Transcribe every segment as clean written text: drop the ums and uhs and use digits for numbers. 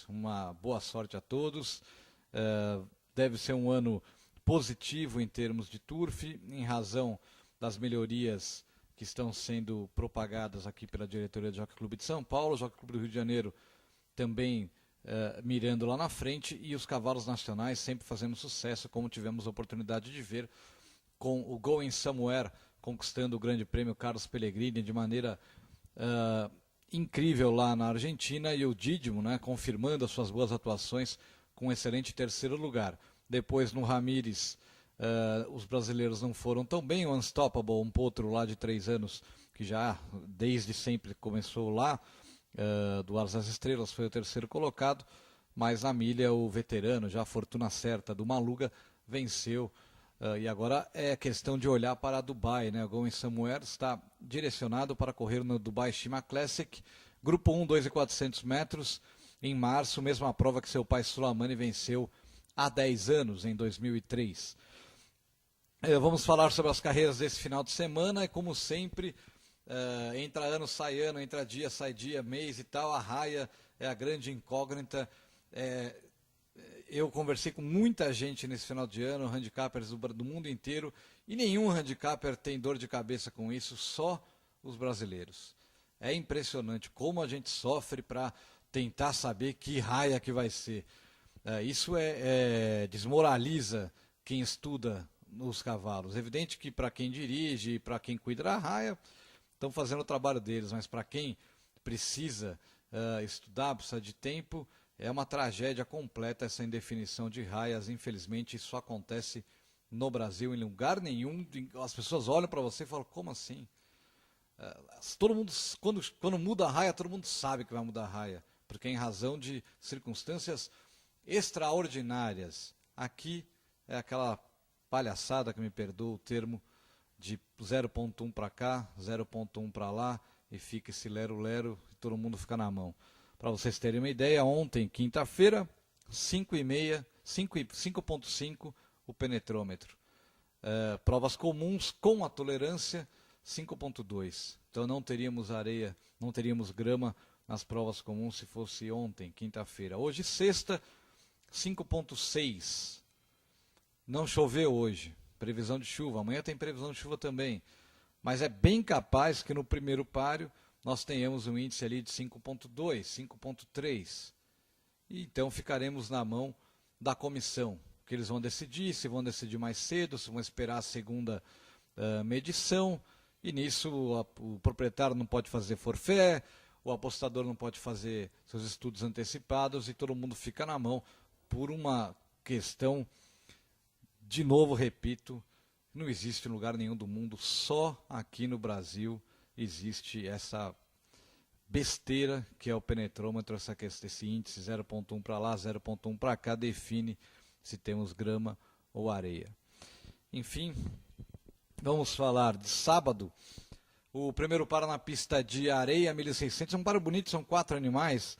Uma boa sorte a todos. Deve ser um ano positivo em termos de turf, em razão das melhorias que estão sendo propagadas aqui pela diretoria do Jockey Clube de São Paulo, o Jockey Clube do Rio de Janeiro também mirando lá na frente, e os cavalos nacionais sempre fazendo sucesso, como tivemos a oportunidade de ver com o Going Somewhere conquistando o Grande Prêmio Carlos Pellegrini de maneira incrível lá na Argentina, e o Didimo, né, confirmando as suas boas atuações com um excelente terceiro lugar. Depois no Ramírez, os brasileiros não foram tão bem. O Unstoppable, um potro lá de 3 anos, que já desde sempre começou lá, do Alas das Estrelas, foi o terceiro colocado, mas na milha o veterano, já a fortuna certa do Maluga, venceu. E agora é questão de olhar para Dubai, né? O Going Somewhere está direcionado para correr no Dubai Shima Classic, Grupo 1, 2.400 metros, em março, mesma prova que seu pai Sulamani venceu há 10 anos, em 2003. Vamos falar sobre as carreiras desse final de semana, e como sempre, entra ano, sai ano, entra dia, sai dia, mês e tal, a raia é a grande incógnita. Eu conversei com muita gente nesse final de ano, handicappers do mundo inteiro, e nenhum handicapper tem dor de cabeça com isso, só os brasileiros. É impressionante como a gente sofre para tentar saber que raia que vai ser. Isso desmoraliza quem estuda os cavalos. É evidente que para quem dirige, para quem cuida da raia, estão fazendo o trabalho deles, mas para quem precisa estudar, precisa de tempo, é uma tragédia completa essa indefinição de raias. Infelizmente, isso acontece no Brasil, em lugar nenhum. As pessoas olham para você e falam, como assim? Todo mundo, quando muda a raia, todo mundo sabe que vai mudar a raia, porque em razão de circunstâncias extraordinárias. Aqui é aquela palhaçada, que me perdoa o termo, de 0.1 para cá, 0.1 para lá, e fica esse lero-lero e todo mundo fica na mão. Para vocês terem uma ideia, ontem, quinta-feira, 5.5 o penetrômetro. Provas comuns com a tolerância, 5.2. Então não teríamos areia, não teríamos grama nas provas comuns se fosse ontem, quinta-feira. Hoje, sexta, 5.6. Não choveu hoje. Previsão de chuva. Amanhã tem previsão de chuva também. Mas é bem capaz que no primeiro páreo nós tenhamos um índice ali de 5.2, 5.3. E então ficaremos na mão da comissão, que eles vão decidir, se vão decidir mais cedo, se vão esperar a segunda medição. E nisso o proprietário não pode fazer forfé, o apostador não pode fazer seus estudos antecipados, e todo mundo fica na mão por uma questão, de novo repito, não existe em lugar nenhum do mundo, só aqui no Brasil existe essa besteira que é o penetrômetro, esse índice 0.1 para lá, 0.1 para cá, define se temos grama ou areia. Enfim, vamos falar de sábado. O primeiro paro na pista de areia, 1.600, é um paro bonito, são 4 animais.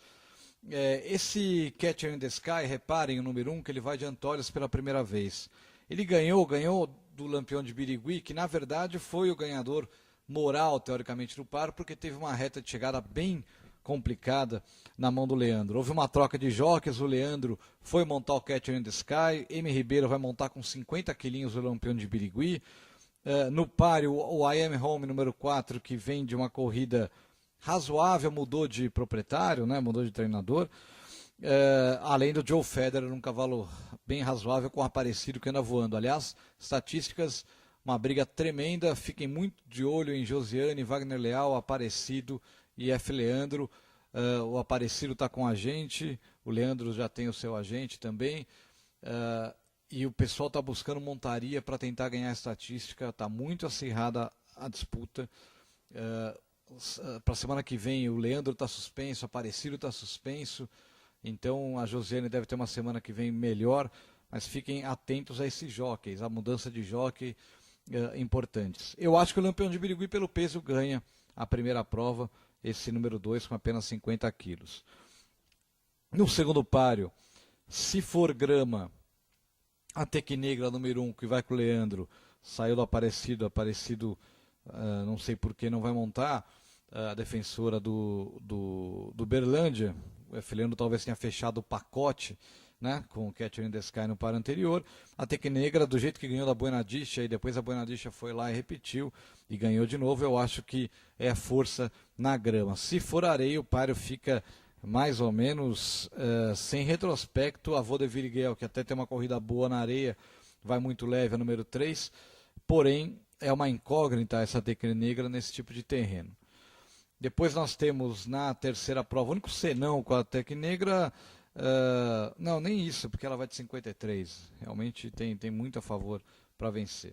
Esse Catcher in the Sky, reparem o número 1, que ele vai de Antolhos pela primeira vez. Ele ganhou do Lampião de Birigui, que na verdade foi o ganhador moral, teoricamente, do paro, porque teve uma reta de chegada bem complicada na mão do Leandro. Houve uma troca de jockeys, o Leandro foi montar o Catcher in the Sky, M. Ribeiro vai montar com 50 quilinhos o Lampião de Birigui. No páreo, o I Am Home número 4, que vem de uma corrida razoável, mudou de proprietário, né? Mudou de treinador. Além do Joe Federer, um cavalo bem razoável com o Aparecido, que anda voando. Aliás, estatísticas, uma briga tremenda. Fiquem muito de olho em Josiane, Wagner Leal, Aparecido e F. Leandro. O Aparecido está com a gente, o Leandro já tem o seu agente também. E o pessoal está buscando montaria para tentar ganhar a estatística. Está muito acirrada a disputa. Para a semana que vem, o Leandro está suspenso, o Aparecido está suspenso. Então a Josiane deve ter uma semana que vem melhor. Mas fiquem atentos a esses jockeys, a mudança de jockey importantes. Eu acho que o Lampião de Birigui, pelo peso, ganha a primeira prova, esse número 2, com apenas 50 quilos. No segundo páreo, se for grama, a Tequinegra número 1, que vai com o Leandro, saiu do Aparecido, não sei por que não vai montar, a defensora do Berlândia, o F-Leandro talvez tenha fechado o pacote, né, com o Catcher in the Sky no par anterior. A Tecnegra, do jeito que ganhou da Buenadicha, e depois a Buenadicha foi lá e repetiu e ganhou de novo, eu acho que é força na grama. Se for areia, o páreo fica mais ou menos sem retrospecto. A Vaudeville Guel, que até tem uma corrida boa na areia, vai muito leve, a número 3, porém é uma incógnita essa Tecnegra nesse tipo de terreno. Depois nós temos na terceira prova, o único senão com a Tecnegra, não, nem isso, porque ela vai de 53. Realmente tem muito a favor para vencer.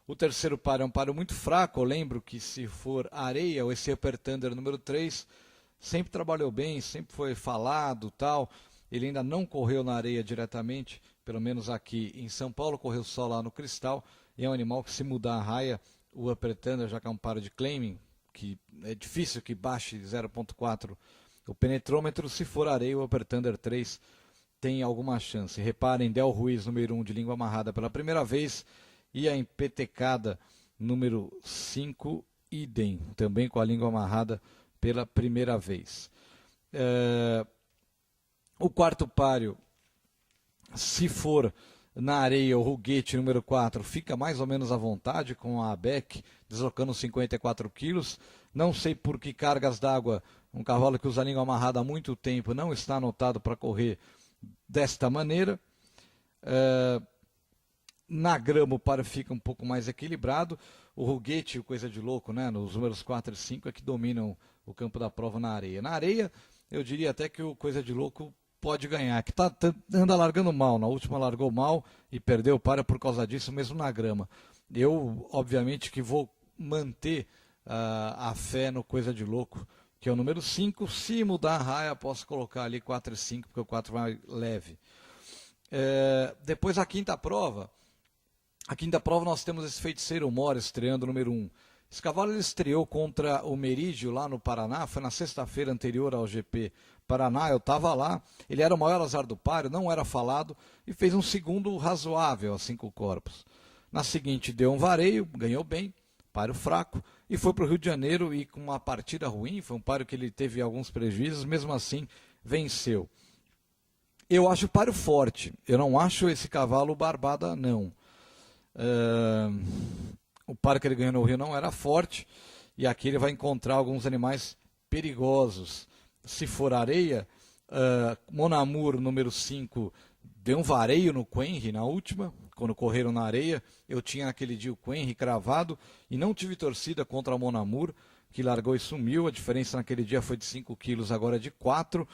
O terceiro par é um páreo muito fraco. Eu lembro que se for areia, esse Upper Thunder número 3 sempre trabalhou bem, sempre foi falado, tal. Ele ainda não correu na areia diretamente, pelo menos aqui em São Paulo, correu só lá no Cristal. E é um animal que, se mudar a raia, o Upper Thunder, já que é um páreo de claiming, que é difícil que baixe 0.4 o penetrômetro. Se for areia, o Upper Thunder 3 tem alguma chance. Reparem, Del Ruiz, número 1, de língua amarrada pela primeira vez, e a empetecada número 5, idem, também com a língua amarrada pela primeira vez. O quarto páreo, se for na areia, o Ruguete número 4 fica mais ou menos à vontade, com a Beck deslocando 54 quilos. Não sei por que cargas d'água um cavalo que usa a língua amarrada há muito tempo não está anotado para correr desta maneira. Na grama o páreo fica um pouco mais equilibrado. O Ruguete, coisa de louco, né? Nos números 4 e 5 é que dominam o campo da prova na areia. Na areia, eu diria até que o coisa de louco pode ganhar, que anda largando mal. Na última largou mal e perdeu o páreo por causa disso, mesmo na grama. Eu, obviamente, que vou manter a fé no coisa de louco, que é o número 5. Se mudar a raia, posso colocar ali 4 e 5, porque o 4 vai leve. Depois a quinta prova. A quinta prova nós temos esse Feiticeiro Mora estreando o número 1. Esse cavalo ele estreou contra o Merídio lá no Paraná, foi na sexta-feira anterior ao GP Paraná, eu estava lá. Ele era o maior azar do páreo, não era falado, e fez um segundo razoável a 5 corpos. Na seguinte deu um vareio, ganhou bem, páreo fraco, e foi para o Rio de Janeiro e com uma partida ruim, foi um páreo que ele teve alguns prejuízos, mesmo assim venceu. Eu acho o páreo forte, eu não acho esse cavalo barbada não. O páreo que ele ganhou no Rio não era forte, e aqui ele vai encontrar alguns animais perigosos. Se for areia, Mon Amour, número 5, deu um vareio no Quenry na última, quando correram na areia. Eu tinha naquele dia o Quenry cravado e não tive torcida contra o Mon Amour, que largou e sumiu. A diferença naquele dia foi de 5 quilos, agora é de 4.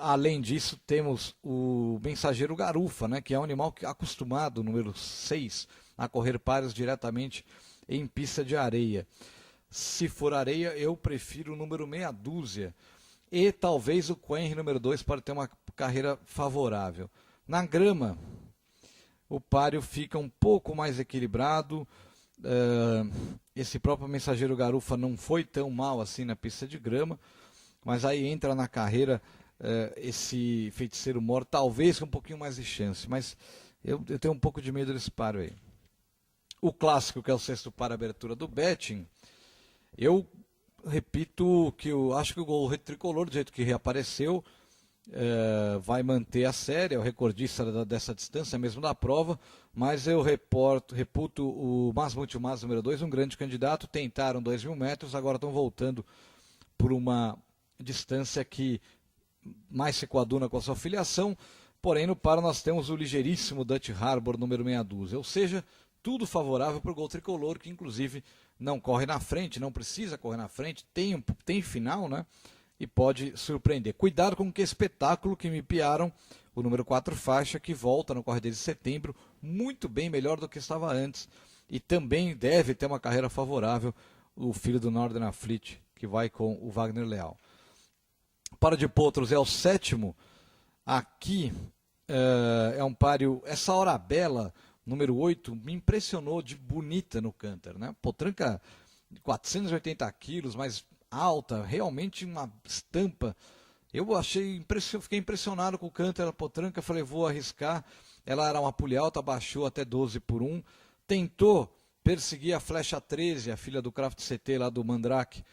Além disso, temos o Mensageiro Garufa, né, que é um animal acostumado, número 6, a correr páreos diretamente em pista de areia. Se for areia, eu prefiro o número meia dúzia. E talvez o Quenry número 2 para ter uma carreira favorável. Na grama, o páreo fica um pouco mais equilibrado. Esse próprio Mensageiro Garufa não foi tão mal assim na pista de grama, mas aí entra na carreira esse Feiticeiro Mora, talvez com um pouquinho mais de chance, mas eu tenho um pouco de medo desse páreo aí. O clássico, que é o sexto par abertura do betting, eu repito que eu acho que o Gol Tricolor, do jeito que reapareceu, vai manter a série, é o recordista dessa distância mesmo da prova, mas eu reputo o Mas Multimas número 2, um grande candidato. Tentaram 2.000 metros, agora estão voltando por uma distância que mais se coaduna com a sua filiação. Porém, no par nós temos o ligeiríssimo Dutch Harbor número meia dúzia, ou seja, tudo favorável para o Gol Tricolor, que inclusive não corre na frente, não precisa correr na frente, tem final, né? E pode surpreender. Cuidado com que espetáculo que me piaram, o número 4 faixa, que volta no Correio de setembro, muito bem, melhor do que estava antes, e também deve ter uma carreira favorável, o filho do Northern Fleet, que vai com o Wagner Leal. Para de Potros é o sétimo, aqui é um páreo, essa Hora Bela, número 8, me impressionou de bonita no canter, né? Potranca de 480 quilos, mas alta, realmente uma estampa. Eu fiquei impressionado com o canter da Potranca, falei, vou arriscar. Ela era uma pulha alta, baixou até 12 por 1. Tentou perseguir a Flecha 13, a filha do Craft CT lá do Mandrake,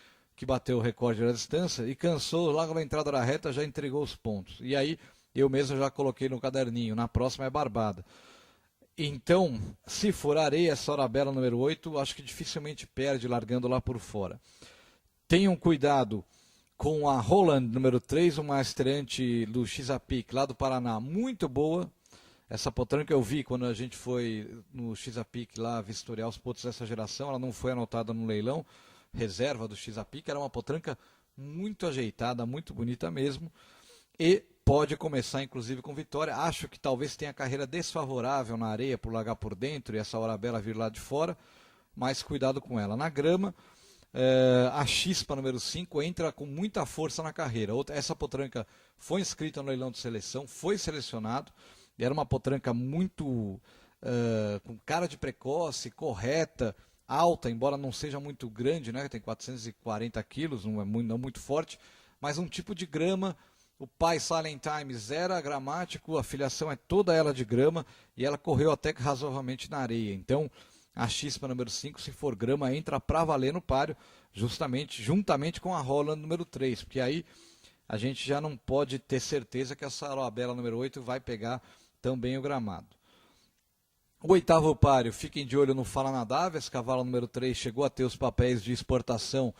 que bateu o recorde da distância e cansou, logo na entrada da reta já entregou os pontos. E aí eu mesmo já coloquei no caderninho, na próxima é barbada. Então, se for areia, essa Arabella número 8, acho que dificilmente perde largando lá por fora. Tenham cuidado com a Roland número 3, uma estreante do Chesapeake lá do Paraná, muito boa. Essa potranca eu vi quando a gente foi no Chesapeake lá vistoriar os pontos dessa geração, ela não foi anotada no leilão, reserva do Chesapeake, era uma potranca muito ajeitada, muito bonita mesmo, e pode começar inclusive com vitória. Acho que talvez tenha carreira desfavorável na areia por largar por dentro e essa Arabella vir lá de fora, mas cuidado com ela. Na grama, a Chispa número 5 entra com muita força na carreira. Essa potranca foi inscrita no leilão de seleção, foi selecionado, era uma potranca muito com cara de precoce, correta, alta, embora não seja muito grande, né? Tem 440 quilos, não muito forte, mas um tipo de grama. O pai Silent Times era gramático, a filiação é toda ela de grama e ela correu até que razoavelmente na areia. Então, a Chispa número 5, se for grama, entra para valer no páreo, juntamente com a Roland número 3, porque aí a gente já não pode ter certeza que essa Arabella número 8 vai pegar também o gramado. O oitavo páreo, fiquem de olho no Fala Nadável, esse cavalo número 3 chegou a ter os papéis de exportação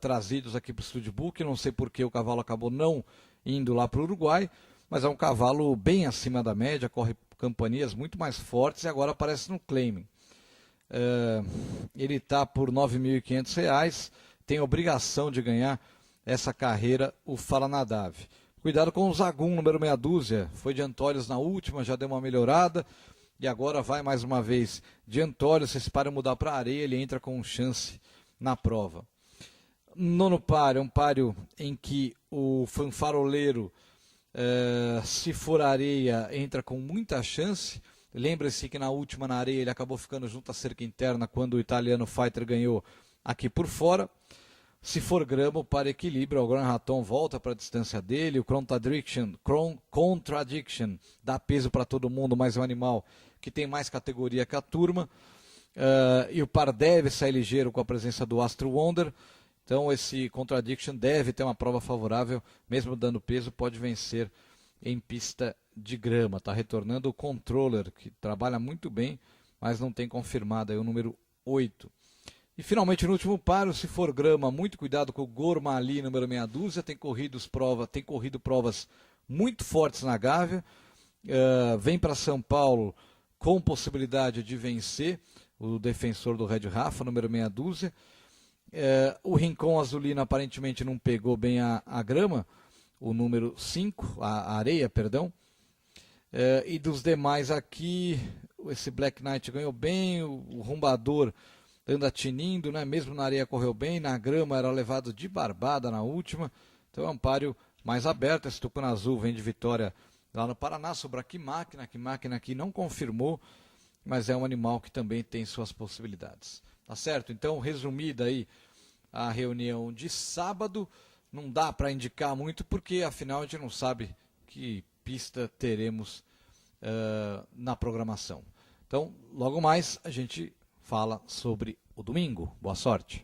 trazidos aqui para o Studbook, não sei por que o cavalo acabou não indo lá para o Uruguai, mas é um cavalo bem acima da média, corre campanias muito mais fortes e agora aparece no claiming. Ele está por R$ 9.500, tem obrigação de ganhar essa carreira, o Fala Nadável. Cuidado com o Zagum, número meia dúzia, foi de Antolhos na última, já deu uma melhorada, e agora vai mais uma vez de Antolhos, se esse páreo mudar para areia, ele entra com chance na prova. Nono páreo, um páreo em que o fanfaroleiro, se for areia, entra com muita chance. Lembre-se que na última, na areia, ele acabou ficando junto à cerca interna quando o italiano Fighter ganhou aqui por fora. Se for grama, o par equilibra, o Grand Raton volta para a distância dele, o Contradiction dá peso para todo mundo, mas é um animal que tem mais categoria que a turma. E o par deve sair ligeiro com a presença do Astro Wonder, então esse Contradiction deve ter uma prova favorável, mesmo dando peso, pode vencer em pista de grama. Está retornando o Controller, que trabalha muito bem, mas não tem confirmado aí o número 8. E finalmente no último páreo, se for grama, muito cuidado com o Gormali, número meia dúzia, tem corrido provas muito fortes na Gávea, vem para São Paulo com possibilidade de vencer o defensor do Red Rafa, número meia dúzia. O Rincon Azulino aparentemente não pegou bem a grama, o número 5, a areia, perdão. E dos demais aqui, esse Black Knight ganhou bem, o Rumbador anda tinindo, né? Mesmo na areia correu bem, na grama era levado de barbada na última, então é um páreo mais aberto. Esse Tucano Azul vem de vitória lá no Paraná sobre a Quimáquina, que não confirmou, mas é um animal que também tem suas possibilidades. Tá certo? Então, resumida aí a reunião de sábado, não dá para indicar muito, porque afinal a gente não sabe que pista teremos na programação. Então, logo mais a gente fala sobre o domingo. Boa sorte.